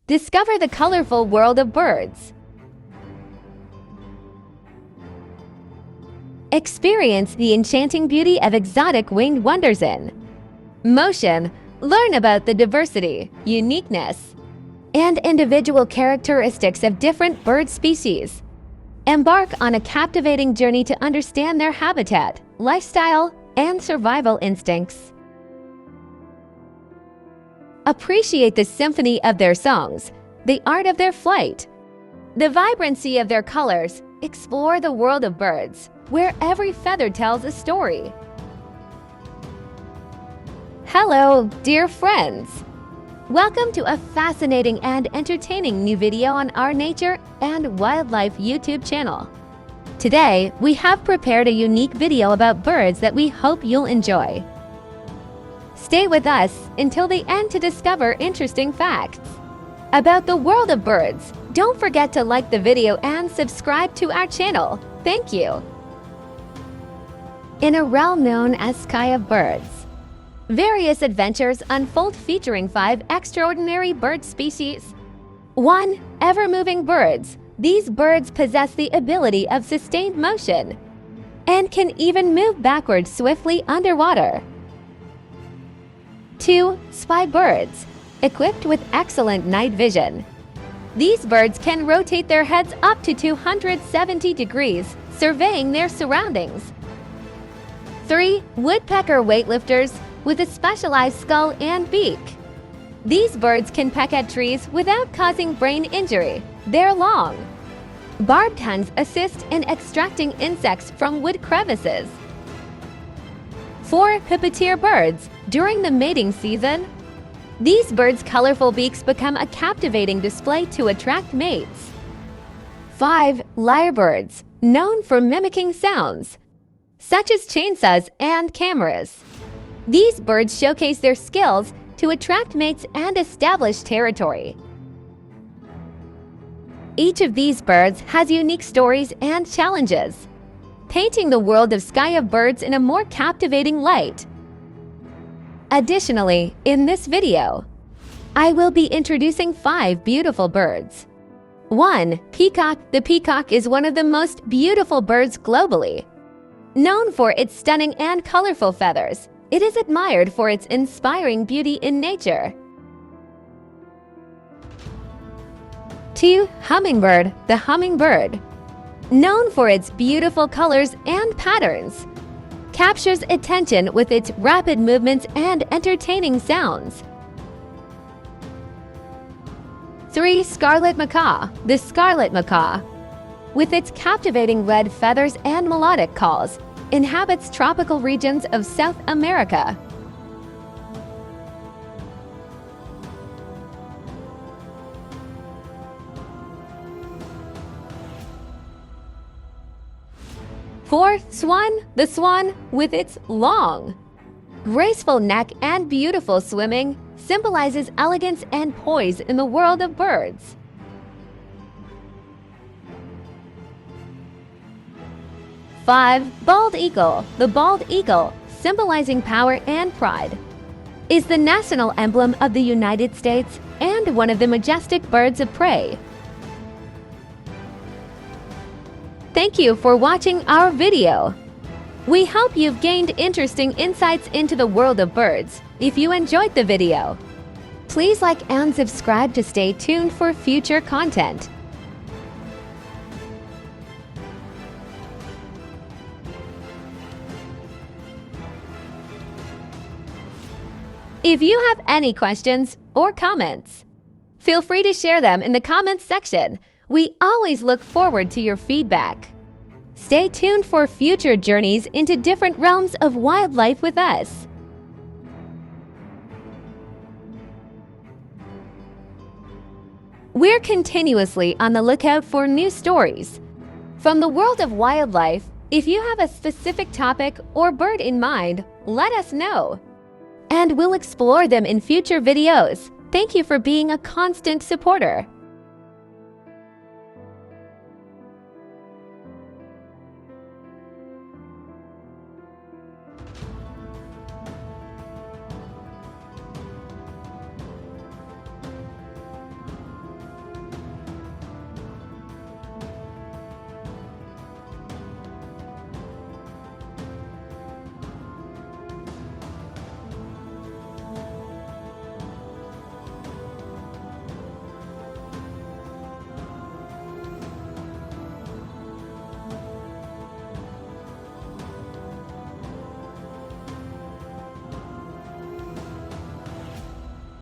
Discover the colorful world of birds. Experience the enchanting beauty of exotic winged wonders in motion. Learn about the diversity, uniqueness, and individual characteristics of different bird species. Embark on a captivating journey to understand their habitat, lifestyle, and survival instincts. Appreciate the symphony of their songs, the art of their flight, the vibrancy of their colors. Explore the world of birds, where every feather tells a story. Hello, dear friends! Welcome to a fascinating and entertaining new video on our nature and wildlife YouTube channel. Today, we have prepared a unique video about birds that we hope you'll enjoy. Stay with us until the end to discover interesting facts about the world of birds. Don't forget to like the video and subscribe to our channel. Thank you. In a realm known as Sky of Birds, various adventures unfold featuring 5 extraordinary bird species. 1. Ever-moving birds. These birds possess the ability of sustained motion and can even move backwards swiftly underwater. 2. Spy birds. Equipped with excellent night vision. These birds can rotate their heads up to 270 degrees, surveying their surroundings. 3. Woodpecker weightlifters with a specialized skull and beak. These birds can peck at trees without causing brain injury. They're long. Barbed tongues assist in extracting insects from wood crevices. 4. Pipiteer birds. During the mating season, these birds' colorful beaks become a captivating display to attract mates. 5. Lyrebirds. Known for mimicking sounds, such as chainsaws and cameras. These birds showcase their skills to attract mates and establish territory. Each of these birds has unique stories and challenges, painting the world of Sky of Birds in a more captivating light. Additionally, in this video, I will be introducing 5 beautiful birds. 1. Peacock. The peacock is one of the most beautiful birds globally. Known for its stunning and colorful feathers, it is admired for its inspiring beauty in nature. 2. Hummingbird. The hummingbird, known for its beautiful colors and patterns, captures attention with its rapid movements and entertaining sounds. 3. Scarlet macaw. The scarlet macaw, with its captivating red feathers and melodic calls, inhabits tropical regions of South America. 4. Swan. The swan, with its long, graceful neck and beautiful swimming, symbolizes elegance and poise in the world of birds. 5. Bald eagle. The bald eagle, symbolizing power and pride, is the national emblem of the United States and one of the majestic birds of prey. Thank you for watching our video. We hope you've gained interesting insights into the world of birds. If you enjoyed the video, please like and subscribe to stay tuned for future content. If you have any questions or comments, feel free to share them in the comments section. We always look forward to your feedback. Stay tuned for future journeys into different realms of wildlife with us. We're continuously on the lookout for new stories from the world of wildlife. If you have a specific topic or bird in mind, let us know, and we'll explore them in future videos. Thank you for being a constant supporter.